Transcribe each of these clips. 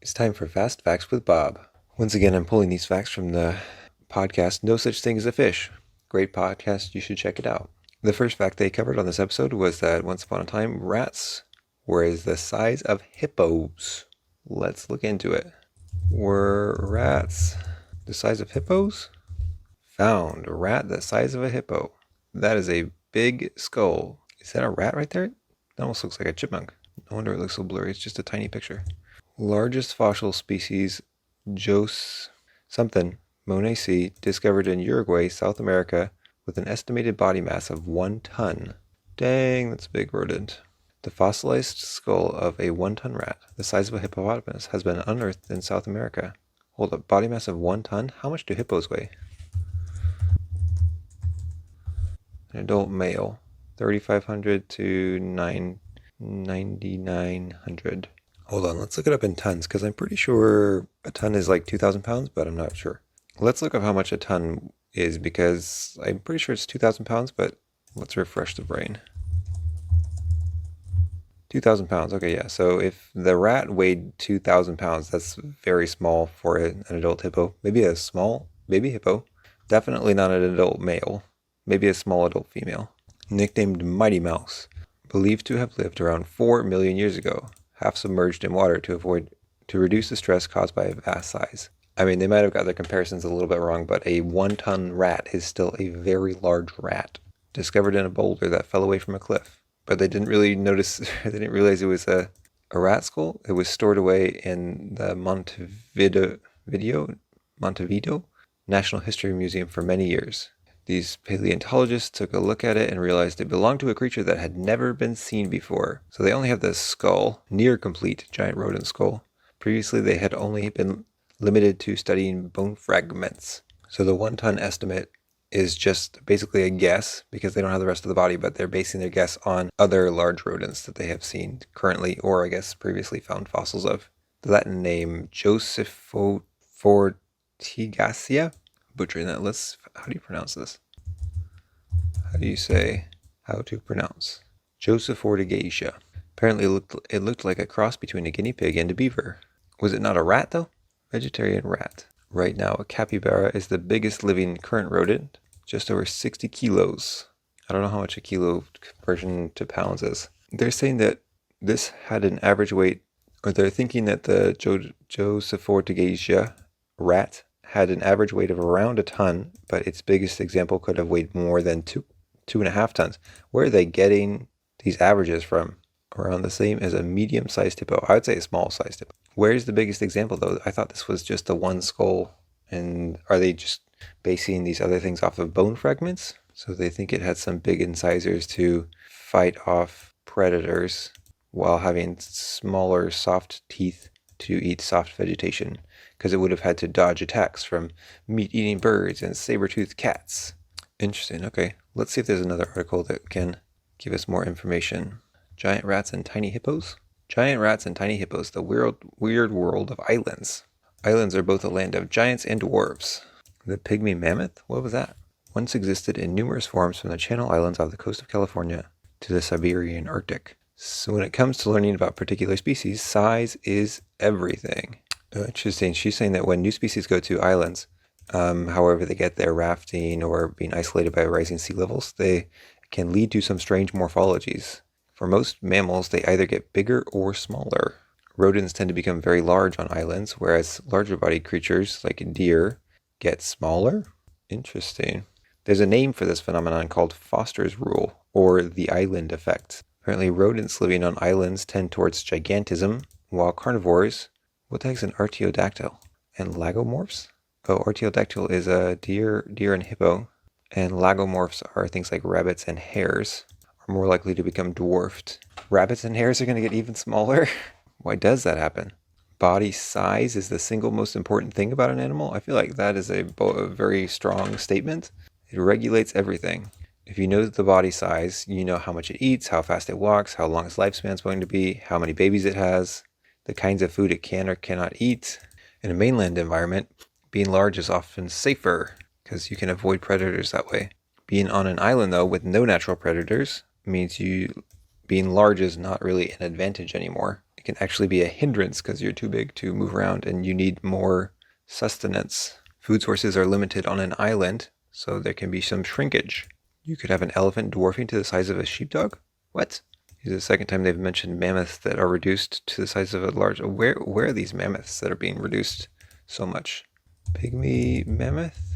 It's time for Fast Facts with Bob. Once again, I'm pulling these facts from the podcast No Such Thing as a Fish. Great podcast, you should check it out. The first fact they covered on this episode was that once upon a time, rats were the size of hippos. Let's look into it. Were rats the size of hippos? Found a rat the size of a hippo. That is a big skull. Is that a rat right there? That almost looks like a chipmunk. No wonder it looks so blurry. It's just a tiny picture. Largest fossil species, Jos something, Monaceae, discovered in Uruguay, South America, with an estimated body mass of 1 ton. Dang, that's a big rodent. The fossilized skull of a 1-ton rat, the size of a hippopotamus, has been unearthed in South America. Hold up, body mass of 1 ton? How much do hippos weigh? An adult male, 3,500 to 9,900. Hold on, let's look it up in tons, because I'm pretty sure a ton is like 2,000 pounds, but I'm not sure. Let's look up how much a ton is, because I'm pretty sure it's 2,000 pounds, but let's refresh the brain. 2,000 pounds, okay, yeah. So if the rat weighed 2,000 pounds, that's very small for an adult hippo. Maybe a small baby hippo. Definitely not an adult male. Maybe a small adult female. Nicknamed Mighty Mouse. Believed to have lived around 4 million years ago. Half submerged in water to reduce the stress caused by a vast size. I mean, they might have got their comparisons a little bit wrong, but a 1-ton rat is still a very large rat. Discovered in a boulder that fell away from a cliff. But they didn't really notice, they didn't realize it was a rat skull. It was stored away in the Montevideo National History Museum for many years. These paleontologists took a look at it and realized it belonged to a creature that had never been seen before. So they only have the skull, near complete giant rodent skull. Previously, they had only been limited to studying bone fragments. So the 1-ton estimate is just basically a guess, because they don't have the rest of the body, but they're basing their guess on other large rodents that they have seen currently, or I guess previously found fossils of. The Latin name Josephofortigacia. Butchering that. How do you pronounce this? How do you say how to pronounce? Josephofortigacia. Apparently it looked like a cross between a guinea pig and a beaver. Was it not a rat though? Vegetarian rat. Right now, a capybara is the biggest living current rodent, just over 60 kilos. I don't know how much a kilo conversion to pounds is. They're saying that this had an average weight, or they're thinking that the Josephofortigacia rat had an average weight of around a ton, but its biggest example could have weighed more than 2.5 tons. Where are they getting these averages from? Around the same as a medium-sized hippo. I would say a small-sized hippo. Where's the biggest example, though? I thought this was just the one skull. And are they just basing these other things off of bone fragments? So they think it had some big incisors to fight off predators while having smaller, soft teeth to eat soft vegetation, because it would have had to dodge attacks from meat-eating birds and saber-toothed cats. Interesting. Okay, let's see if there's another article that can give us more information. Giant rats and tiny hippos? Giant rats and tiny hippos, the weird world of islands. Islands are both a land of giants and dwarves. The pygmy mammoth? What was that? Once existed in numerous forms from the Channel Islands off the coast of California to the Siberian Arctic. So when it comes to learning about particular species, size is everything. Interesting. She's saying that when new species go to islands, however they get there, rafting or being isolated by rising sea levels, they can lead to some strange morphologies. For most mammals, they either get bigger or smaller. Rodents tend to become very large on islands, whereas larger-bodied creatures like deer get smaller. Interesting. There's a name for this phenomenon called Foster's rule, or the island effect. Apparently, rodents living on islands tend towards gigantism, while carnivores... What the heck's an artiodactyl? And lagomorphs? Oh, artiodactyl is a deer and hippo, and lagomorphs are things like rabbits and hares, are more likely to become dwarfed. Rabbits and hares are going to get even smaller? Why does that happen? Body size is the single most important thing about an animal? I feel like that is a very strong statement. It regulates everything. If you know the body size, you know how much it eats, how fast it walks, how long its lifespan is going to be, how many babies it has, the kinds of food it can or cannot eat. In a mainland environment, being large is often safer because you can avoid predators that way. Being on an island, though, with no natural predators means being large is not really an advantage anymore. It can actually be a hindrance because you're too big to move around and you need more sustenance. Food sources are limited on an island, so there can be some shrinkage. You could have an elephant dwarfing to the size of a sheepdog? What? This is the second time they've mentioned mammoths that are reduced to the size of a large... Where are these mammoths that are being reduced so much? Pygmy mammoth?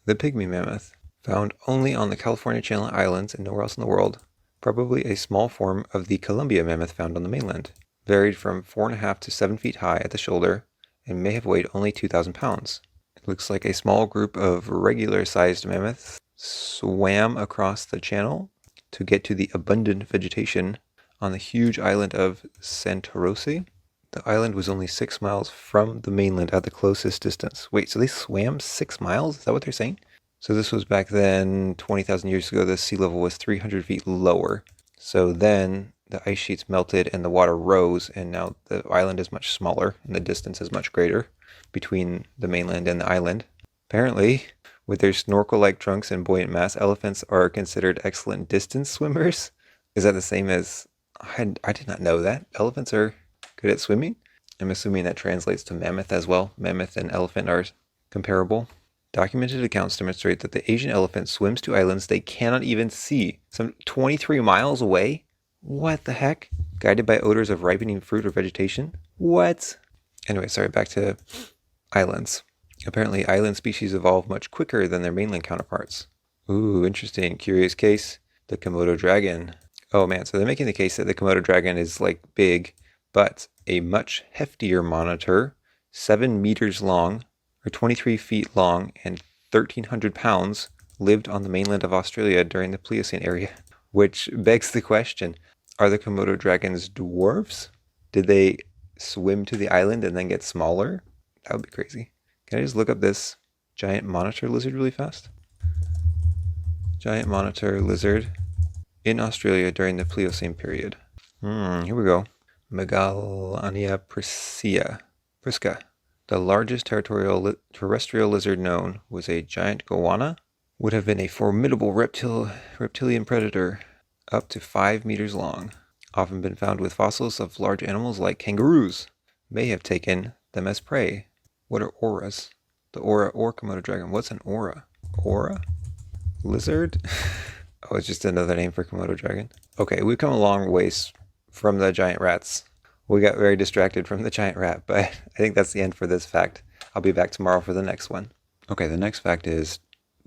The pygmy mammoth, found only on the California Channel Islands and nowhere else in the world. Probably a small form of the Columbia mammoth found on the mainland. Varied from 4.5 to 7 feet high at the shoulder and may have weighed only 2,000 pounds. It looks like a small group of regular-sized mammoths swam across the channel to get to the abundant vegetation on the huge island of Santorose. The island was only 6 miles from the mainland at the closest distance. Wait, so they swam 6 miles? Is that what they're saying? So this was back then, 20,000 years ago, the sea level was 300 feet lower. So then the ice sheets melted and the water rose, and now the island is much smaller and the distance is much greater between the mainland and the island. Apparently, with their snorkel-like trunks and buoyant mass, elephants are considered excellent distance swimmers. Is that the same as... I did not know that. Elephants are good at swimming? I'm assuming that translates to mammoth as well. Mammoth and elephant are comparable. Documented accounts demonstrate that the Asian elephant swims to islands they cannot even see, some 23 miles away. What the heck? Guided by odors of ripening fruit or vegetation? What? Anyway, sorry, back to islands. Apparently, island species evolve much quicker than their mainland counterparts. Ooh, interesting. Curious case. The Komodo dragon. Oh man, so they're making the case that the Komodo dragon is like big, but a much heftier monitor, 7 meters long, or 23 feet long, and 1,300 pounds, lived on the mainland of Australia during the Pliocene area. Which begs the question, are the Komodo dragons dwarfs? Did they swim to the island and then get smaller? That would be crazy. Can I just look up this giant monitor lizard really fast? Giant monitor lizard in Australia during the Pliocene period. Here we go. Megalania prisca. The largest terrestrial lizard known was a giant goanna. Would have been a formidable reptilian predator, up to 5 meters long. Often been found with fossils of large animals like kangaroos. May have taken them as prey. What are auras? The aura or Komodo dragon. What's an aura? Aura? Lizard? Oh, it's just another name for Komodo dragon. Okay, we've come a long ways from the giant rats. We got very distracted from the giant rat, but I think that's the end for this fact. I'll be back tomorrow for the next one. Okay, the next fact is,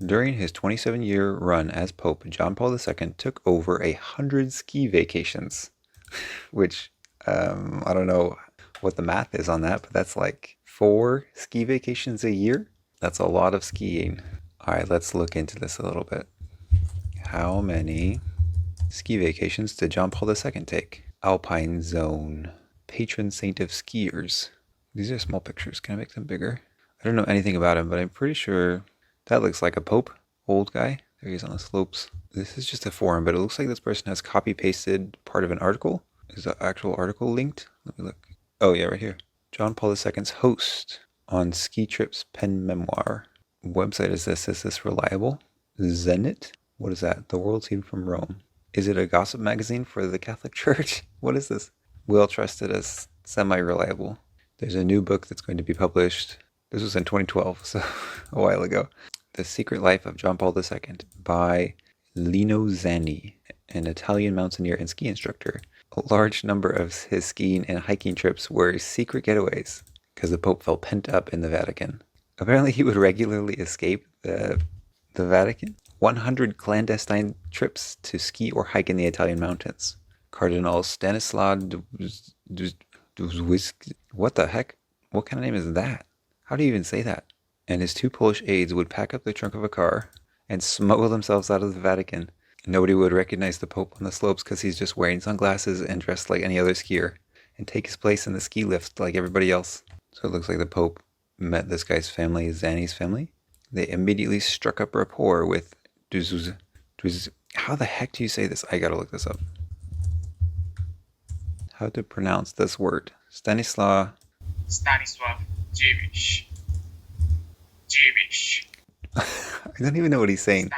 during his 27-year run as Pope, John Paul II took over 100 ski vacations, which I don't know what the math is on that, but that's like 4 ski vacations a year? That's a lot of skiing. All right, let's look into this a little bit. How many ski vacations did John Paul II take? Alpine Zone. Patron saint of skiers. These are small pictures. Can I make them bigger? I don't know anything about him, but I'm pretty sure that looks like a pope. Old guy. There he is on the slopes. This is just a forum, but it looks like this person has copy-pasted part of an article. Is the actual article linked? Let me look. Oh yeah, right here. John Paul II's host on ski trips pen memoir. What website is this? Is this reliable? Zenit? What is that? The World Team from Rome. Is it a gossip magazine for the Catholic Church? What is this? We'll trust it as semi-reliable. There's a new book that's going to be published. This was in 2012, so a while ago. The Secret Life of John Paul II by Lino Zanni, an Italian mountaineer and ski instructor. A large number of his skiing and hiking trips were secret getaways because the Pope felt pent up in the Vatican. Apparently he would regularly escape the Vatican. 100 clandestine trips to ski or hike in the Italian mountains. Cardinal Stanislaw what the heck? What kind of name is that? How do you even say that? And his 2 Polish aides would pack up the trunk of a car and smuggle themselves out of the Vatican. Nobody would recognize the Pope on the slopes because he's just wearing sunglasses and dressed like any other skier, and take his place in the ski lift like everybody else. So it looks like the Pope met this guy's family, Zanni's family. They immediately struck up rapport with how the heck do you say this? I gotta look this up. How to pronounce this word? Stanislaw Jewish. I don't even know what he's saying.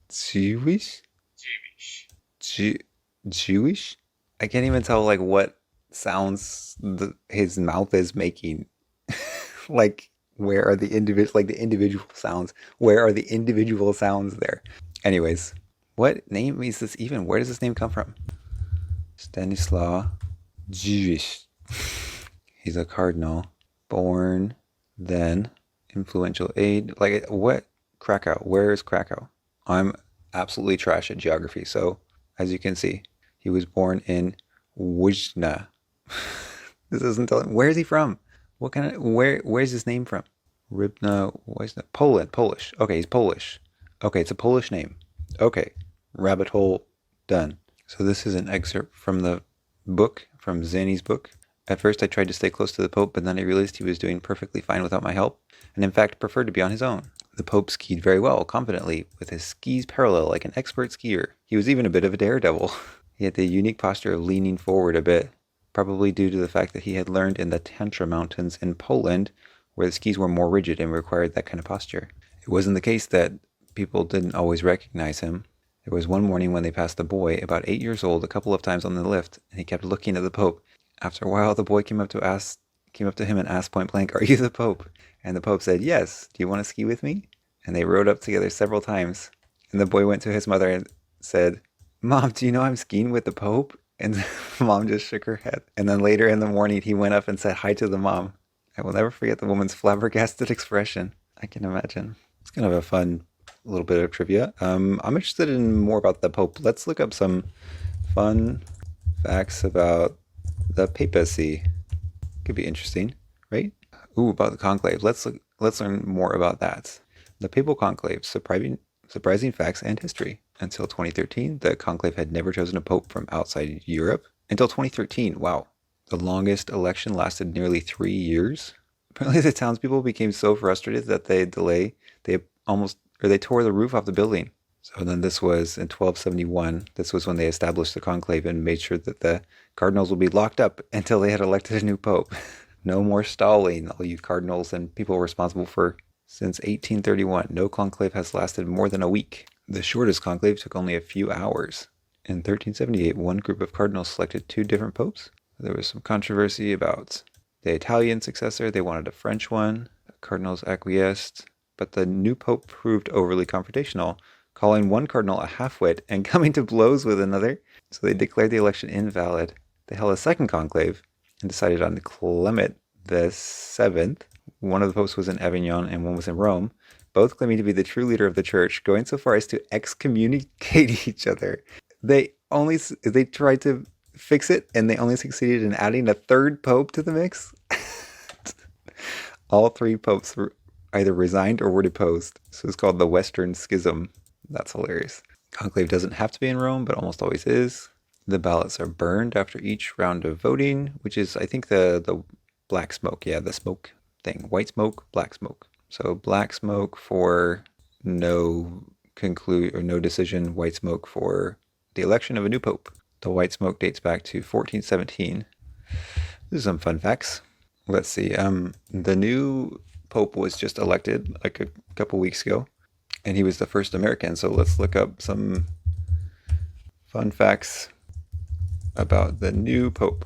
Jewish? Jewish? I can't even tell like what sounds his mouth is making. Like, where are the individual sounds? Where are the individual sounds there? Anyways, what name is this even? Where does this name come from? Stanislaw Jewish. He's a cardinal. Born then. Influential aid. Like, what? Krakow. Where is Krakow? I'm absolutely trash at geography. So, as you can see, he was born in Wijna. This doesn't tell him. Where is he from? What kind of, where's his name from? Rybna, Wijna. Poland. Polish. Okay, he's Polish. Okay, it's a Polish name. Okay, rabbit hole done. So this is an excerpt from the book, from Zanny's book. At first I tried to stay close to the Pope, but then I realized he was doing perfectly fine without my help, and in fact preferred to be on his own. The Pope skied very well, confidently, with his skis parallel like an expert skier. He was even a bit of a daredevil. He had the unique posture of leaning forward a bit, probably due to the fact that he had learned in the Tantra Mountains in Poland, where the skis were more rigid and required that kind of posture. It wasn't the case that people didn't always recognize him. There was one morning when they passed a boy, about 8 years old, a couple of times on the lift, and he kept looking at the Pope. After a while, the boy came up to him and asked point blank, "Are you the Pope?" And the Pope said, "Yes, do you want to ski with me?" And they rode up together several times. And the boy went to his mother and said, "Mom, do you know I'm skiing with the Pope?" And Mom just shook her head. And then later in the morning, he went up and said hi to the mom. I will never forget the woman's flabbergasted expression. I can imagine. It's kind of a fun little bit of trivia. I'm interested in more about the Pope. Let's look up some fun facts about the papacy. Could be interesting, right? Ooh, about the conclave. Let's learn more about that. The papal conclave, surprising facts and history. Until 2013, the conclave had never chosen a pope from outside Europe. Until 2013, wow. The longest election lasted nearly 3 years. Apparently the townspeople became so frustrated that they tore the roof off the building. So then this was in 1271. This was when they established the conclave and made sure that the cardinals would be locked up until they had elected a new pope. No more stalling, all you cardinals and people responsible for. Since 1831, no conclave has lasted more than a week. The shortest conclave took only a few hours. In 1378, one group of cardinals selected 2 different popes. There was some controversy about the Italian successor. They wanted a French one. The cardinals acquiesced, but the new pope proved overly confrontational, calling one cardinal a half-wit and coming to blows with another. So they declared the election invalid. They held a second conclave and decided on Clement the Seventh. One of the popes was in Avignon and one was in Rome, both claiming to be the true leader of the church, going so far as to excommunicate each other. They tried to fix it, and they only succeeded in adding a third pope to the mix. All 3 popes were either resigned or were deposed. So it's called the Western Schism. That's hilarious. Conclave doesn't have to be in Rome, but almost always is. The ballots are burned after each round of voting, which is, I think, the black smoke. Yeah, the smoke thing. White smoke, black smoke. So black smoke for no decision, white smoke for the election of a new pope. The white smoke dates back to 1417. This is some fun facts. Let's see. The new pope was just elected like a couple weeks ago, and he was the first American. So let's look up some fun facts about the new pope.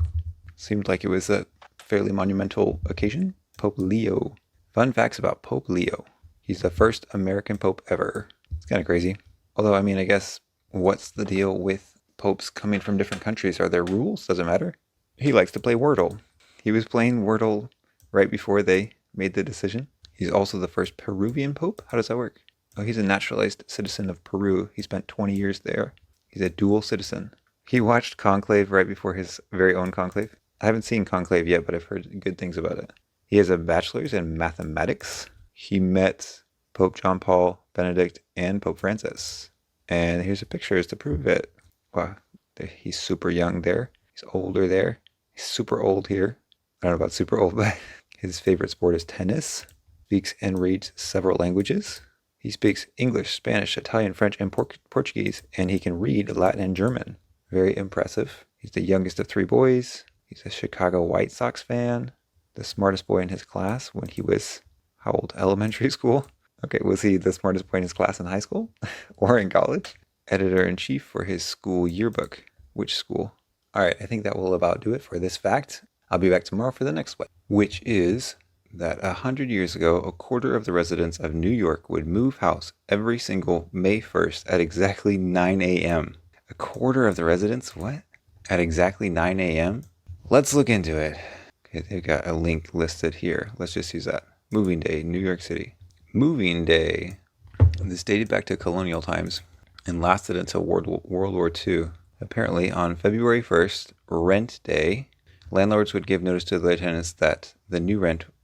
Seemed like it was a fairly monumental occasion. Pope Leo. Fun facts about Pope Leo. He's the first American pope ever. It's kind of crazy. Although, I mean, I guess, what's the deal with popes coming from different countries? Are there rules? Doesn't matter. He likes to play Wordle. He was playing Wordle right before they made the decision. He's also the first Peruvian pope. How does that work? Oh, he's a naturalized citizen of Peru. He spent 20 years there. He's a dual citizen. He watched Conclave right before his very own conclave. I haven't seen Conclave yet, but I've heard good things about it. He has a bachelor's in mathematics. He met Pope John Paul, Benedict, and Pope Francis. And here's a picture to prove it. Wow, he's super young there. He's older there. He's super old here. I don't know about super old, but his favorite sport is tennis. Speaks and reads several languages. He speaks English, Spanish, Italian, French, and Portuguese, and he can read Latin and German. Very impressive. He's the youngest of 3 boys. He's a Chicago White Sox fan. The smartest boy in his class when he was, how old? Elementary school? Okay, was he the smartest boy in his class in high school or in college? Editor-in-chief for his school yearbook. Which school? All right, I think that will about do it for this fact. I'll be back tomorrow for the next one, which is that 100 years ago, a quarter of the residents of New York would move house every single May 1st at exactly 9 a.m. A quarter of the residents? What? At exactly 9 a.m.? Let's look into it. Okay, they've got a link listed here. Let's just use that. Moving Day, New York City. Moving Day. This dated back to colonial times and lasted until World War II. Apparently, on February 1st, Rent Day, landlords would give notice to their tenants that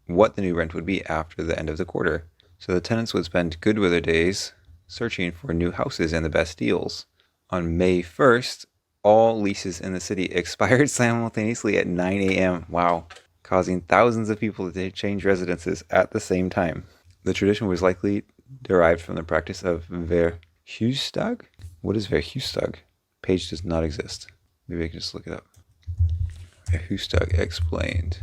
what the new rent would be after the end of the quarter. So the tenants would spend good weather days searching for new houses and the best deals. On May 1st, all leases in the city expired simultaneously at 9 a.m. Wow, causing thousands of people to change residences at the same time. The tradition was likely derived from the practice of Verhuistag. What is Verhuistag? Page does not exist. Maybe I can just look it up. Verhuistag explained.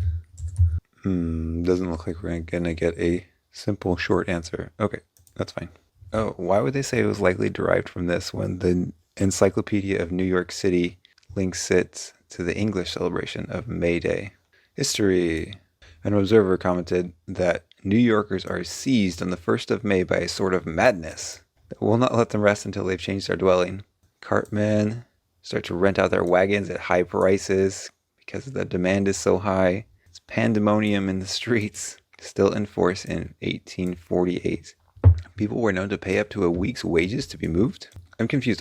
Doesn't look like we're gonna get a simple short answer. Okay, that's fine. Oh, why would they say it was likely derived from this when the Encyclopedia of New York City links it to the English celebration of May Day? History. An observer commented that New Yorkers are seized on the 1st of May by a sort of madness that will not let them rest until they've changed their dwelling. Cartmen start to rent out their wagons at high prices because the demand is so high. It's pandemonium in the streets, still in force in 1848. People were known to pay up to a week's wages to be moved. I'm confused.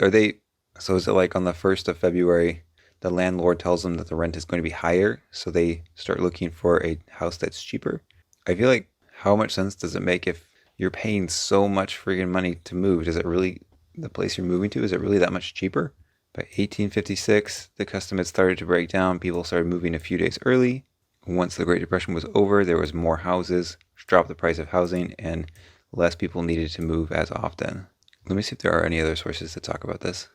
So is it like on the 1st of February, the landlord tells them that the rent is going to be higher, so they start looking for a house that's cheaper? I feel like, how much sense does it make if you're paying so much friggin' money to move? Does it really, the place you're moving to, is it really that much cheaper? By 1856, the custom had started to break down. People started moving a few days early. Once the Great Depression was over, there was more houses, which dropped the price of housing, and less people needed to move as often. Let me see if there are any other sources to talk about this.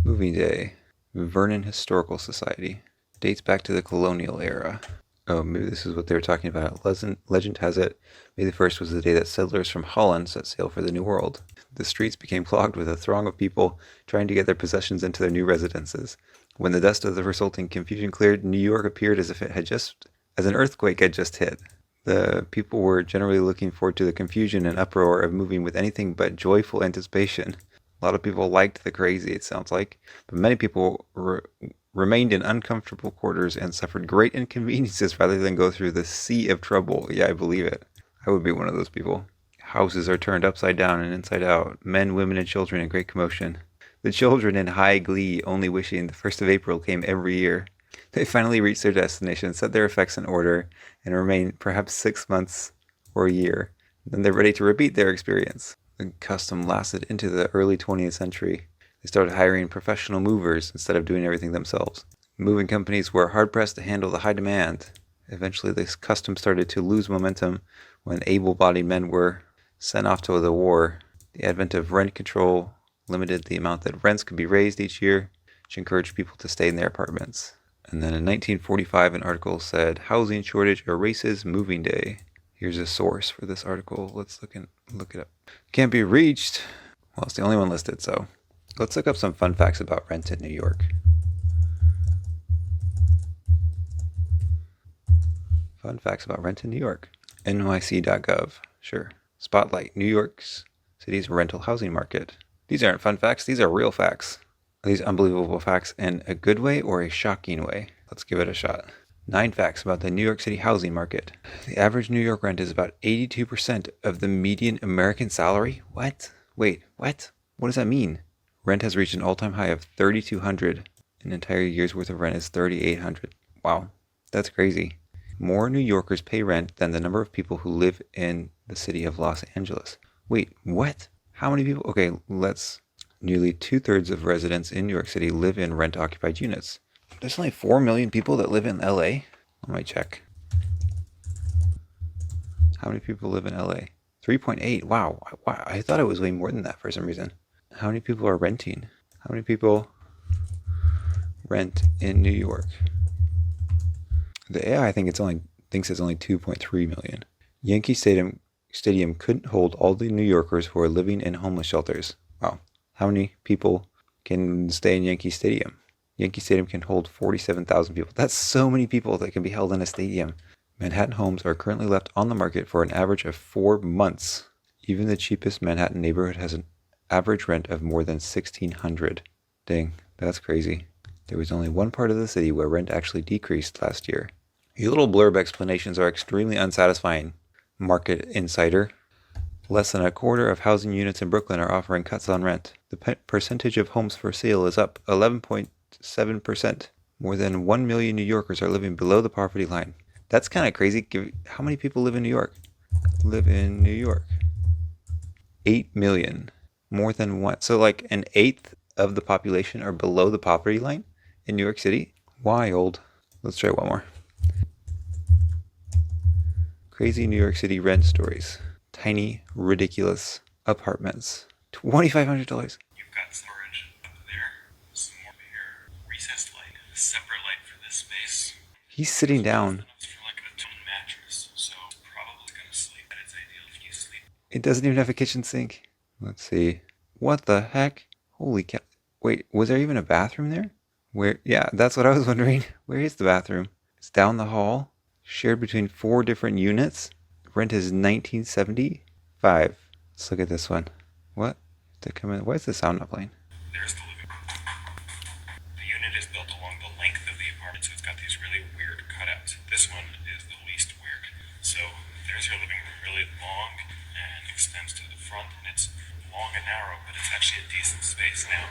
Moving Day. Vernon Historical Society. Dates back to the colonial era. Oh, maybe this is what they were talking about. Legend has it, May the 1st was the day that settlers from Holland set sail for the New World. The streets became clogged with a throng of people trying to get their possessions into their new residences. When the dust of the resulting confusion cleared, New York appeared as if as an earthquake had just hit. The people were generally looking forward to the confusion and uproar of moving with anything but joyful anticipation. A lot of people liked the crazy, it sounds like, but many people remained in uncomfortable quarters and suffered great inconveniences rather than go through the sea of trouble. Yeah, I believe it. I would be one of those people. Houses are turned upside down and inside out. Men, women, and children in great commotion. The children in high glee, only wishing the 1st of April came every year. They finally reach their destination, set their effects in order, and remain perhaps 6 months or a year. Then they're ready to repeat their experience. The custom lasted into the early 20th century. They started hiring professional movers instead of doing everything themselves. Moving companies were hard-pressed to handle the high demand. Eventually, this custom started to lose momentum when able-bodied men were sent off to the war. The advent of rent control limited the amount that rents could be raised each year, which encouraged people to stay in their apartments. And then in 1945, an article said, "Housing shortage erases moving day." Here's a source for this article. Let's look it up. Can't be reached. Well, it's the only one listed, so let's look up some fun facts about rent in New York. Fun facts about rent in New York. NYC.gov. Sure. Spotlight. New York's city's rental housing market. These aren't fun facts. These are real facts. Are these unbelievable facts in a good way or a shocking way? Let's give it a shot. 9 facts about the New York City housing market. The average New York rent is about 82% of the median American salary. What? Wait, what? What does that mean? Rent has reached an all-time high of $3,200. An entire year's worth of rent is $3,800. Wow, that's crazy. More New Yorkers pay rent than the number of people who live in the city of Los Angeles. Wait, what? How many people? Okay, nearly 2/3 of residents in New York City live in rent-occupied units. There's only 4 million people that live in LA? Let me check. How many people live in LA? 3.8. Wow. I thought it was way more than that for some reason. How many people are renting? How many people rent in New York? The AI thinks it's only 2.3 million. Yankee Stadium couldn't hold all the New Yorkers who are living in homeless shelters. Wow. How many people can stay in Yankee Stadium? Yankee Stadium can hold 47,000 people. That's so many people that can be held in a stadium. Manhattan homes are currently left on the market for an average of 4 months. Even the cheapest Manhattan neighborhood has an average rent of more than $1,600. Dang, that's crazy. There was only one part of the city where rent actually decreased last year. Your little blurb explanations are extremely unsatisfying. Market Insider. Less than a quarter of housing units in Brooklyn are offering cuts on rent. The percentage of homes for sale is up 11.7%. More than 1 million New Yorkers are living below the poverty line. That's kind of crazy. How many people live in New York? 8 million. More than one. So like an eighth of the population are below the poverty line in New York City? Wild. Let's try one more. Crazy New York City rent stories. Tiny, ridiculous apartments. $2,500. You've got storage up there, some more here, recessed light, a separate light for this space. He's sitting down. For like a twin mattress, so probably gonna sleep. But it's ideal if you sleep. It doesn't even have a kitchen sink. Let's see. What the heck? Holy cow. Wait, was there even a bathroom there? Where? Yeah, that's what I was wondering. Where is the bathroom? It's down the hall. Shared between 4 different units. Rent is $19.75. Let's look at this one. What? Why is the sound not playing? There's the living room. The unit is built along the length of the apartment, so it's got these really weird cutouts. This one is the least weird. So there's your living room, really long and extends to the front, and it's long and narrow, but it's actually a decent space. Now,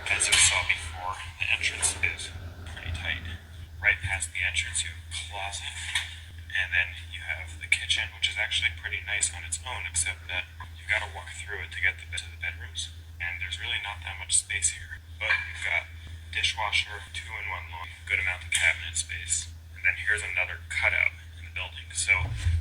as you saw before, the entrance is pretty tight. Right past the entrance, you have a closet, and then you have the kitchen, which is actually pretty nice on its own, except that you've got to walk through it to get to the bedrooms, and there's really not that much space here. But you've got dishwasher, 2-in-1 long, good amount of cabinet space, and then here's another cutout in the building. So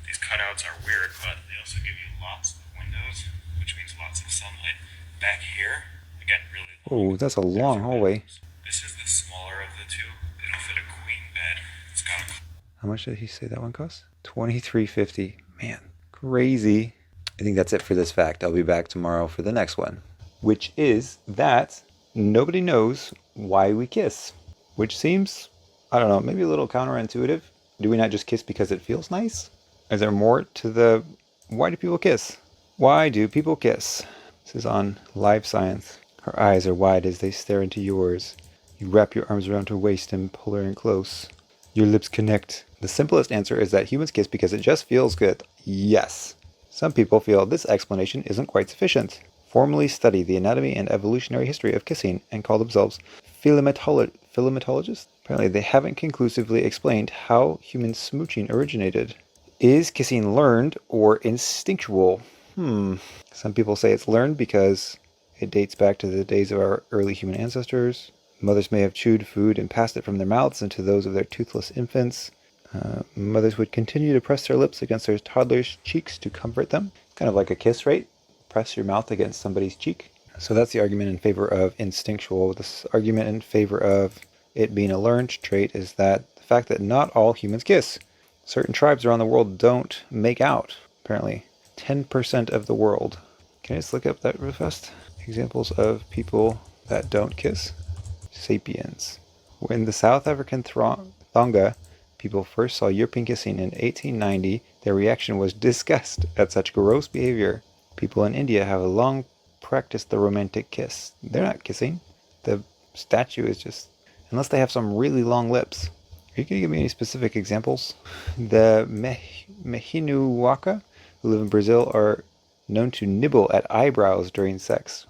these cutouts are weird, but they also give you lots of windows, which means lots of sunlight. Back here, again, really long. Oh, that's a long hallway. This is the smaller of the two. It'll fit a queen bed. It's got a... How much did he say that one cost? $23.50. Man, crazy. I think that's it for this fact. I'll be back tomorrow for the next one, which is that nobody knows why we kiss, which seems, I don't know, maybe a little counterintuitive. Do we not just kiss because it feels nice? Is there more to the why do people kiss? Why do people kiss? This is on Live Science. Her eyes are wide as they stare into yours. You wrap your arms around her waist and pull her in close. Your lips connect. The simplest answer is that humans kiss because it just feels good. Yes. Some people feel this explanation isn't quite sufficient. Formally study the anatomy and evolutionary history of kissing and call themselves philematologists. Apparently they haven't conclusively explained how human smooching originated. Is kissing learned or instinctual? Some people say it's learned because it dates back to the days of our early human ancestors. Mothers may have chewed food and passed it from their mouths into those of their toothless infants. Mothers would continue to press their lips against their toddlers' cheeks to comfort them. Kind of like a kiss, right? Press your mouth against somebody's cheek. So that's the argument in favor of instinctual. This argument in favor of it being a learned trait is that the fact that not all humans kiss. Certain tribes around the world don't make out, apparently. 10% of the world. Can I just look up that real fast? Examples of people that don't kiss. Sapiens. When the South African Thonga people first saw European kissing in 1890, their reaction was disgust at such gross behavior. People in India have long practiced the romantic kiss. They're not kissing. The statue is just... unless they have some really long lips. Are you going to give me any specific examples? The Mehinuwaka, who live in Brazil, are known to nibble at eyebrows during sex.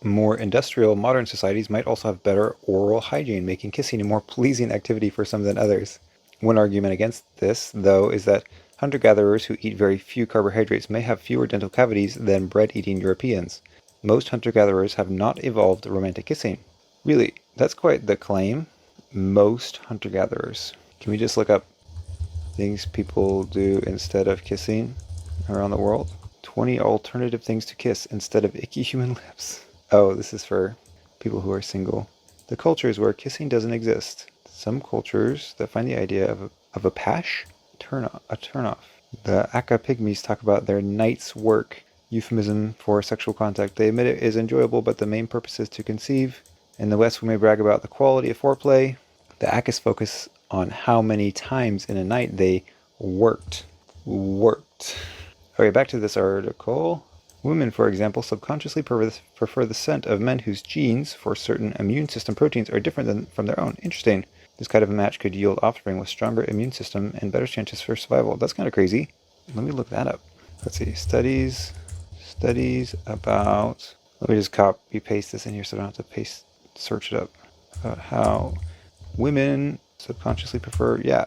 More industrial, modern societies might also have better oral hygiene, making kissing a more pleasing activity for some than others. One argument against this, though, is that hunter-gatherers who eat very few carbohydrates may have fewer dental cavities than bread-eating Europeans. Most hunter-gatherers have not evolved romantic kissing. Really, that's quite the claim. Most hunter-gatherers. Can we just look up things people do instead of kissing around the world? 20 alternative things to kiss instead of icky human lips. Oh, this is for people who are single. The cultures where kissing doesn't exist. Some cultures that find the idea of a pash a turnoff. The Aka pygmies talk about their night's work, euphemism for sexual contact. They admit it is enjoyable, but the main purpose is to conceive. In the West, we may brag about the quality of foreplay. The Akis focus on how many times in a night they worked. Okay, back to this article. Women, for example, subconsciously prefer the scent of men whose genes for certain immune system proteins are different from their own. Interesting. This kind of a match could yield offspring with stronger immune system and better chances for survival. That's kind of crazy. Let me look that up. Let's see. Studies about... Let me just copy paste this in here so I don't have to search it up. About how women subconsciously prefer... Yeah.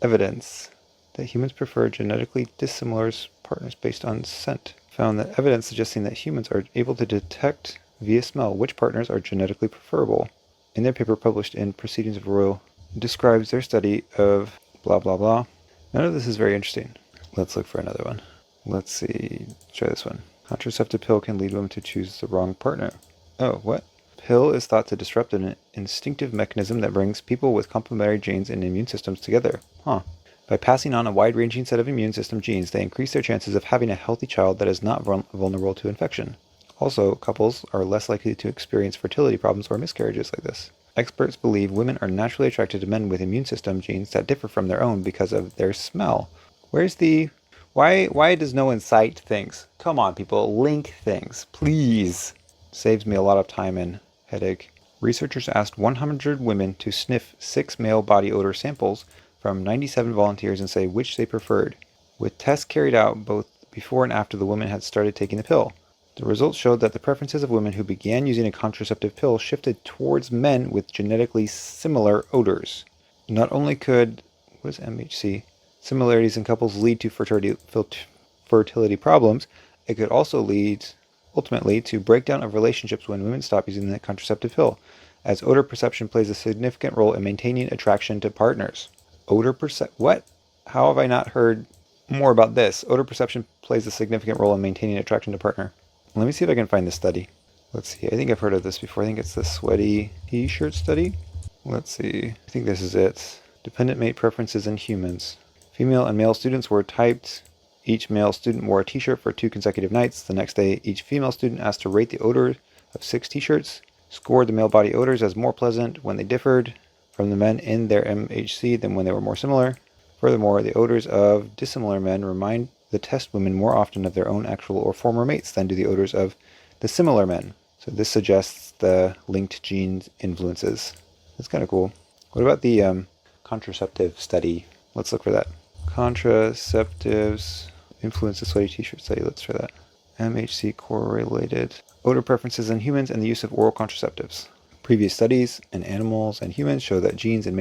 Evidence that humans prefer genetically dissimilar partners based on scent. Found that evidence suggesting that humans are able to detect via smell which partners are genetically preferable. In their paper published in Proceedings of Royal, describes their study of blah blah blah. None of this is very interesting. Let's look for another one. Let's see. Try this one. Contraceptive pill can lead women to choose the wrong partner. Oh, what? Pill is thought to disrupt an instinctive mechanism that brings people with complementary genes and immune systems together. Huh. By passing on a wide-ranging set of immune system genes, they increase their chances of having a healthy child that is not vulnerable to infection. Also, couples are less likely to experience fertility problems or miscarriages like this. Experts believe women are naturally attracted to men with immune system genes that differ from their own because of their smell. Where's the... Why does no one cite things? Come on, people. Link things. Please. Saves me a lot of time and headache. Researchers asked 100 women to sniff 6 male body odor samples from 97 volunteers and say which they preferred, with tests carried out both before and after the women had started taking the pill. The results showed that the preferences of women who began using a contraceptive pill shifted towards men with genetically similar odors. Not only could, what is MHC, similarities in couples lead to fertility problems, it could also lead, ultimately, to breakdown of relationships when women stop using the contraceptive pill, as odor perception plays a significant role in maintaining attraction to partners. What? How have I not heard more about this? Odor perception plays a significant role in maintaining attraction to partner. Let me see if I can find this study. Let's see. I think I've heard of this before. I think it's the sweaty t-shirt study. Let's see. I think this is it. Dependent mate preferences in humans. Female and male students were typed. Each male student wore a t-shirt for 2 consecutive nights. The next day, each female student asked to rate the odor of 6 t-shirts, scored the male body odors as more pleasant when they differed from the men in their MHC than when they were more similar. Furthermore, the odors of dissimilar men remind the test women more often of their own actual or former mates than do the odors of the similar men. So this suggests the linked gene influences. That's kind of cool. What about the contraceptive study? Let's look for that. Contraceptives influence the sweaty t-shirt study. Let's try that. MHC correlated odor preferences in humans and the use of oral contraceptives. Previous studies in animals and humans show that genes and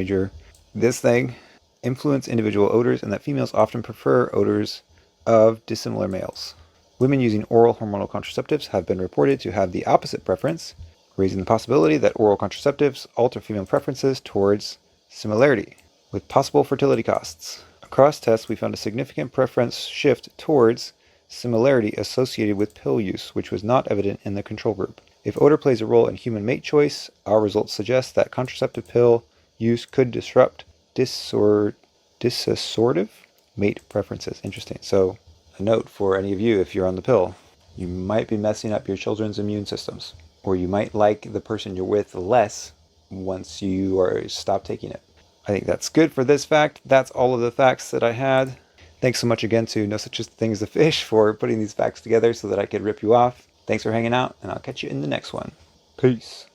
influence individual odors and that females often prefer odors of dissimilar males. Women using oral hormonal contraceptives have been reported to have the opposite preference, raising the possibility that oral contraceptives alter female preferences towards similarity, with possible fertility costs. Across tests, we found a significant preference shift towards similarity associated with pill use, which was not evident in the control group. If odor plays a role in human mate choice, our results suggest that contraceptive pill use could disrupt disassortive mate preferences. Interesting. So, a note for any of you, if you're on the pill, you might be messing up your children's immune systems, or you might like the person you're with less once you stop taking it. I think that's good for this fact. That's all of the facts that I had. Thanks so much again to No Such Thing as a Fish for putting these facts together so that I could rip you off. Thanks for hanging out, and I'll catch you in the next one. Peace.